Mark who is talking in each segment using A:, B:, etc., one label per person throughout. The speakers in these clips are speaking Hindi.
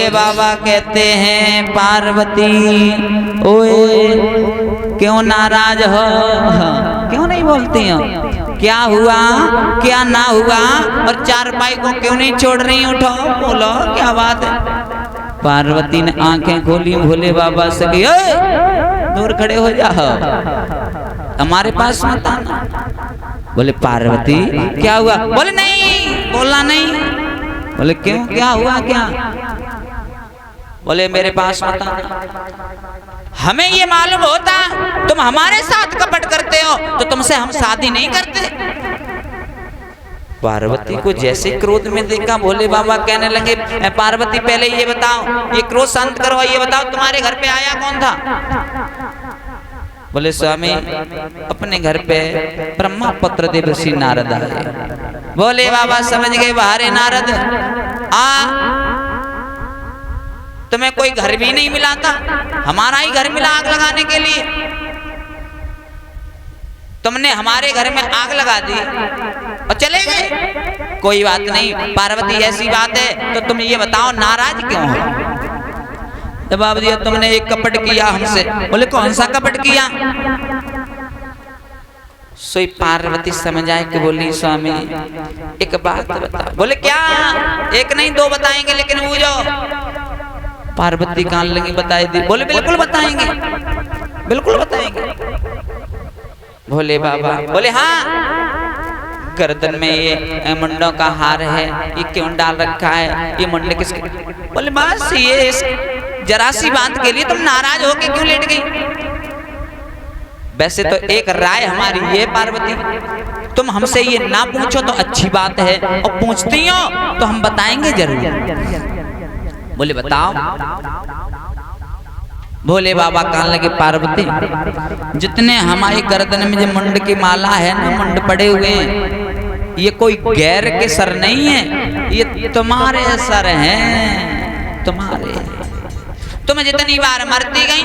A: भोले बाबा कहते हैं पार्वती ओए क्यों नाराज हो, क्यों नहीं बोलती हो, क्या हुआ क्या ना हुआ, और चारपाई को क्यों नहीं छोड़ रही, उठो बोलो क्या बात है। पार्वती ने आंखें खोली, भोले बाबा से कही दूर खड़े हो जाओ, हमारे पास मत आना। बोले पार्वती क्या हुआ, बोले नहीं बोलना नहीं। बोले क्यों क्या हुआ क्या, बोले मेरे पास मत आना। हमें ये मालूम होता तुम हमारे साथ कपट करते हो तो तुमसे हम शादी नहीं करते। पार्वती को जैसे क्रोध में देखा, भोले बाबा कहने लगे पार्वती पहले ये बताओ, ये क्रोध शांत करो, ये बताओ तुम्हारे घर पे आया कौन था। बोले स्वामी अपने घर पे ब्रह्मा पुत्र देवर्षि नारद आए। बोले बाबा समझ गए बाहर नारद तुम्हें कोई घर भी नहीं मिला था, हमारा ही घर मिला आग लगाने के लिए, तुमने हमारे घर में आग लगा दी और चले गए। कोई बात नहीं पार्वती ऐसी बात है तो तुम ये बताओ नाराज क्यों हो। जवाब दिया तुमने एक कपट किया हमसे। बोले कौन सा कपट किया। सोई पार्वती समझ आए कि बोली स्वामी एक बात बताओ। बोले क्या, एक नहीं दो बताएंगे लेकिन बूझो। पार्वती कान लगी बताई दी। बोले बिल्कुल बताएंगे बिल्कुल बताएंगे। भोले बाबा बोले हाँ, गर्दन में ये मुंडों का हार है, ये क्यों डाल रखा है, ये मुंडे किसके। बोले बस ये जरा सी बात के लिए तुम नाराज होके क्यों लेट गई। वैसे तो एक राय हमारी ये पार्वती, तुम हमसे ये ना पूछो तो अच्छी बात है, और पूछती हो तो हम बताएंगे जरूर। बोले बताओ। भोले बाबा कहने लगे पार्वती जितने हमारी गर्दन में जो मुंड की माला है ना, मुंड पड़े हुए हैं, ये कोई गैर के सर नहीं है, ये तुम्हारे सर हैं, तुम्हारे। तुम जितनी बार मरती गई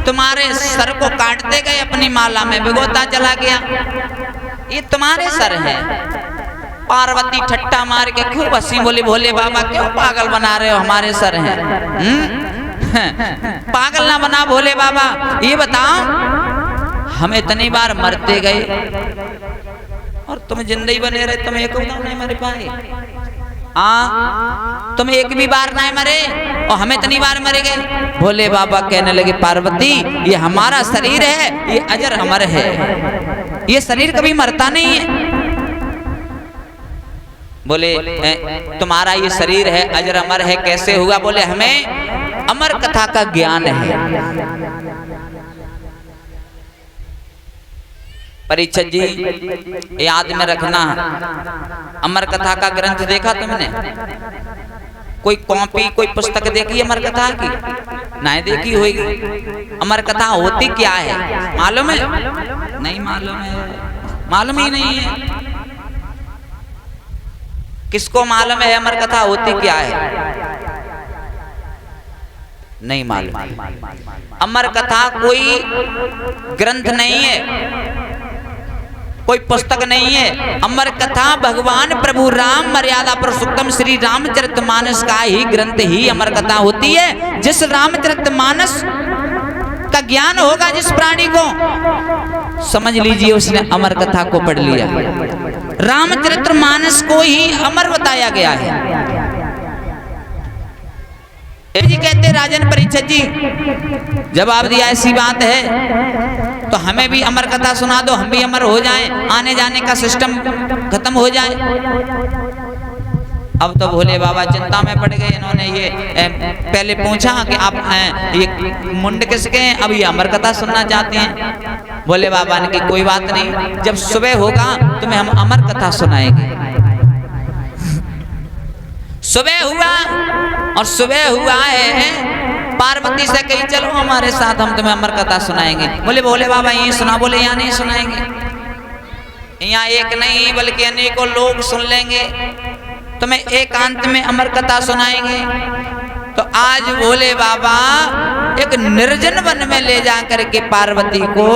A: तुम्हारे सर को काटते गए, अपनी माला में भिगोता चला गया, ये तुम्हारे सर हैं। पार्वती ठट्टा मार के खूब हंसी। बोली भोले बाबा क्यों पागल बना रहे हो, हमारे सर हैं। पागल ना बना भोले बाबा, ये बताओ हम इतनी बार मरते गए और तुम जिंदगी बने रहे, तुम एक नहीं मर पाए। तुम एक भी बार नहीं मरे और हम इतनी बार मरे गए। भोले बाबा कहने लगे पार्वती ये हमारा शरीर है, ये अजर अमर है, ये शरीर कभी मरता नहीं है। बोले तुम्हारा ये शरीर है अजर अमर है, कैसे हुआ। बोले हमें अमर कथा का ज्ञान है। परीक्षित जी याद में रखना, अमर कथा का ग्रंथ देखा तुमने, कोई कॉपी कोई पुस्तक देखी अमर कथा की, नहीं देखी होगी। अमर कथा होती क्या है मालूम है, नहीं मालूम है, मालूम ही नहीं है। किसको मालूम है अमर कथा होती क्या है, नहीं मालूम। अमर कथा कोई ग्रंथ नहीं है, कोई पुस्तक नहीं है। अमर कथा भगवान प्रभु राम मर्यादा पुरुषोत्तम श्री रामचरितमानस का ही ग्रंथ ही अमर कथा होती है। जिस रामचरितमानस का ज्ञान होगा जिस प्राणी को, समझ लीजिए उसने अमर कथा को पढ़ लिया। रामचरितमानस को ही अमर बताया गया है। जी कहते राजन परीक्षित जी जवाब दिया ऐसी बात है तो हमें भी अमर कथा सुना दो, हम भी अमर हो जाएं, आने जाने का सिस्टम खत्म हो जाए। अब तो भोले बाबा चिंता में पड़ गए। इन्होंने ये पहले पूछा कि आप ये मुंड किसके हैं, अब ये अमर कथा सुनना चाहते हैं। भोले बाबा ने कि कोई बात नहीं, जब सुबह होगा तुम्हें हम अमर कथा सुनाएंगे। सुबह हुआ और सुबह हुआ है पार्वती से कही चलो हमारे साथ, हम तुम्हें अमर कथा सुनाएंगे। बोले भोले बाबा यही सुना। बोले यहाँ नहीं सुनाएंगे, यहाँ एक नहीं बल्कि अनेकों लोग सुन लेंगे, तुम्हें एकांत में अमर कथा सुनाएंगे। तो आज भोले बाबा एक निर्जन वन में ले जा करके पार्वती को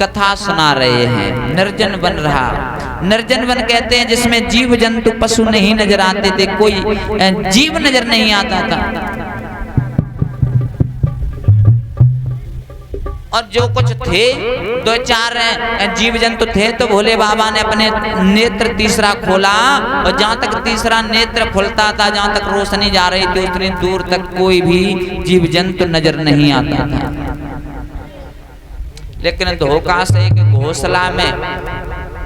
A: कथा सुना रहे हैं। निर्जन वन रहा। निर्जन वन कहते हैं जिसमें जीव जंतु पशु नहीं नजर आते थे, कोई जीव नजर नहीं आता था। और जो कुछ थे, दो चार जीव जंतु थे, तो भोले बाबा ने अपने नेत्र तीसरा खोला, और जहां तक तीसरा नेत्र खुलता था, जहां तक रोशनी जा रही थी, उतनी दूर तक कोई भी जीव जंतु नजर नहीं आता था। लेकिन धोखा से एक घोंसला में,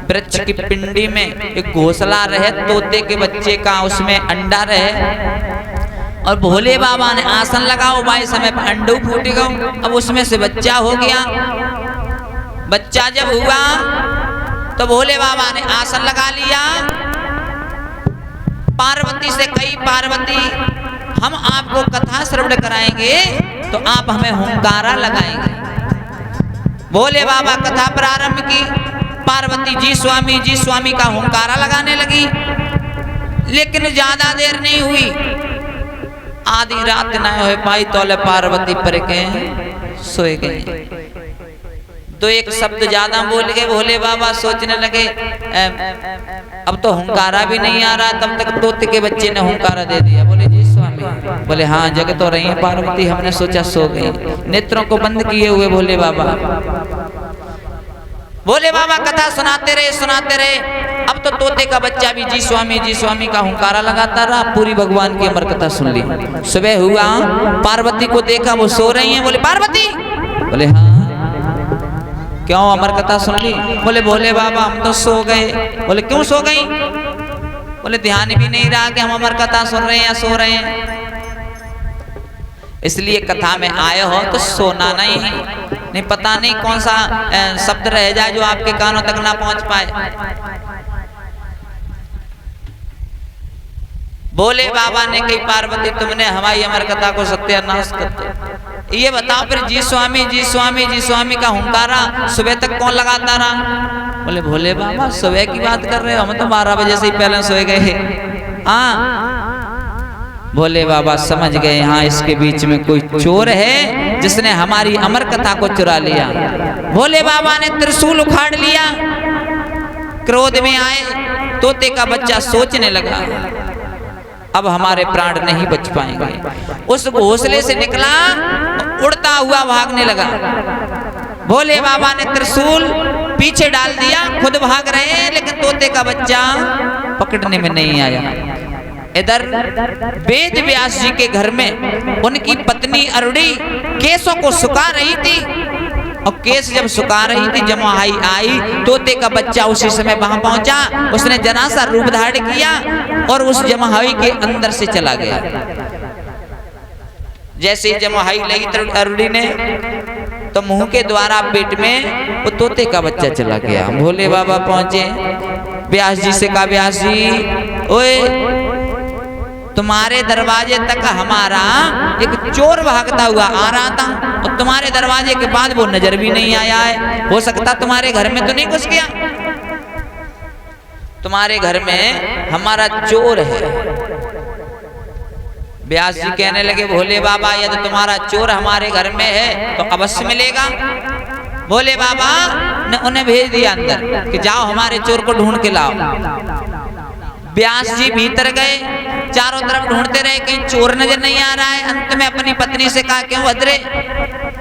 A: वृक्ष की पिंडी में एक घोंसला रहे, तोते के बच्चे का उसमें अंडा रहे, और भोले बाबा ने आसन लगाओ, भाई समय पर अंडू फूट गया। अब उसमें से बच्चा हो गया। बच्चा जब हुआ तो भोले बाबा ने आसन लगा लिया। पार्वती से कही, पार्वती हम आपको कथा श्रवण कराएंगे तो आप हमें हुंकारा लगाएंगे। भोले बाबा कथा प्रारंभ की। पार्वती जी स्वामी का हुंकारा लगाने लगी। लेकिन ज्यादा देर नहीं हुई, आधी रात न हो पाई तोले पार्वती पर के सोए गए। तो एक शब्द ज्यादा बोल गए। भोले बाबा सोचने लगे अब तो हुंकारा भी नहीं आ रहा। तब तक तोते के बच्चे ने हुंकारा दे दिया। बोले जी स्वामी। बोले हाँ जग तो रही है पार्वती, हमने सोचा सो गई। नेत्रों को बंद किए हुए भोले बाबा कथा सुनाते रहे। अब तो तोते का बच्चा भी जी स्वामी का हुंकारा लगाता रहा। पूरी भगवान की अमर कथा सुन ली। सुबह हुआ, पार्वती को देखा वो सो रही हैं। बोले पार्वती। बोले हाँ क्यों, अमर कथा सुन ली? बोले भोले बाबा हम तो सो गए। बोले क्यों सो गई? बोले ध्यान भी नहीं रहा कि हम अमर कथा सुन रहे हैं या सो रहे हैं। इसलिए कथा में आए हो तो सोना नहीं पता नहीं कौन सा शब्द रह जाए जो आपके कानों तक ना पहुंच पाए। भोले बाबा ने कही पार्वती तुमने हमारी अमर कथा को सत्यानाश कर दिया। ये बताओ फिर जी स्वामी का हुंकारा सुबह तक कौन लगाता रहा? बोले भोले बाबा सुबह की बात कर रहे हो, हम तो 12 बजे से ही पहले सोए गए। हाँ भोले बाबा समझ गए हाँ इसके बीच में कोई चोर है जिसने हमारी अमर कथा को चुरा लिया। भोले बाबा ने त्रिशूल उखाड़ लिया। क्रोध में आए। तोते का बच्चा सोचने लगा अब हमारे प्राण नहीं बच पाएंगे। उस घोंसले से निकला, उड़ता हुआ भागने लगा। भोले बाबा ने त्रिशूल पीछे डाल दिया, खुद भाग रहे हैं, लेकिन तोते का बच्चा पकड़ने में नहीं आया। इधर वेद व्यास जी के घर में उनकी पत्नी अरुणी केसों को सुखा रही थी, और केस जब सुखा रही थी जमुहाई आई। तोते का बच्चा उसी समय वहां पहुंचा। उसने जरा सा रूप धारण किया और उस जमुहाई के अंदर से चला गया। जैसे ही जमुहाई लगी अरुणी ने तो मुंह के द्वारा पेट में वो तोते का बच्चा चला गया। भोले बाबा पहुंचे, व्यास जी से कहा व्यास जी ओए तुम्हारे दरवाजे तक हमारा एक चोर भागता हुआ आ रहा था, और तुम्हारे दरवाजे के बाद वो नजर भी नहीं आया है। हो सकता तुम्हारे घर में तो नहीं घुस गया? तुम्हारे घर में हमारा चोर है। व्यास जी कहने लगे भोले बाबा यदि तुम्हारा चोर हमारे घर में है तो अवश्य मिलेगा। भोले बाबा ने उन्हें भेज दिया अंदर कि जाओ हमारे चोर को ढूंढ के लाओ। व्यास जी भीतर गए, चारों तरफ ढूंढते रहे, कहीं चोर नजर नहीं आ रहा है। अंत में अपनी पत्नी से कहा क्यों भद्रे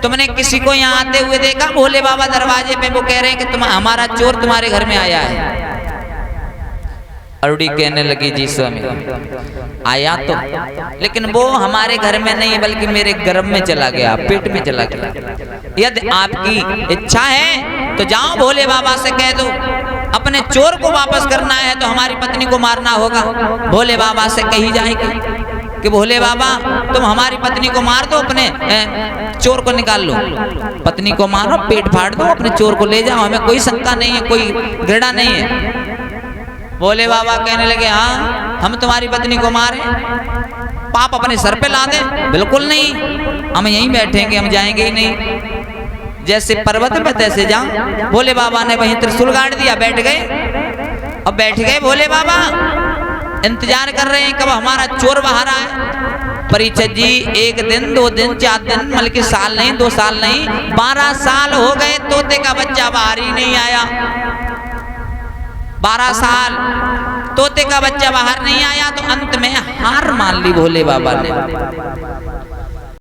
A: तुमने किसी को यहाँ आते हुए देखा? भोले बाबा दरवाजे पे वो कह रहे हैं कि तुम हमारा चोर तुम्हारे घर में आया है। अरुणी कहने लगी जी स्वामी आया तो, लेकिन वो हमारे घर में नहीं बल्कि मेरे गर्भ में चला गया, पेट में चला गया। यदि आपकी इच्छा है तो जाओ भोले बाबा से कह दो अपने चोर को वापस करना है तो हमारी पत्नी को मारना होगा। भोले बाबा से कही जाएगी कि भोले बाबा तुम हमारी पत्नी को मार दो, अपने चोर को निकाल लो। पत्नी को मारो, पेट फाड़ दो, अपने चोर को ले जाओ, हमें कोई शंका नहीं है, कोई घृणा नहीं है। भोले बाबा कहने लगे हाँ हम तुम्हारी पत्नी को मारे, पाप अपने सर पे ला दे? बिल्कुल नहीं, हम यहीं बैठेंगे, हम जाएंगे ही नहीं। जैसे पर्वत में तैसे जाओ। भोले बाबा ने वहीं त्रिशूल गाड़ दिया, बैठ गए। अब बैठ गए भोले बाबा, इंतजार कर रहे हैं कब हमारा चोर बाहर आए। परीक्षित जी 1 दिन 2 दिन 4 दिन बल्कि साल नहीं 2 साल नहीं 12 साल हो गए तोते का बच्चा बाहर ही नहीं आया। 12 साल तोते का बच्चा बाहर नहीं आया तो अंत में हार मान ली भोले बाबा ने।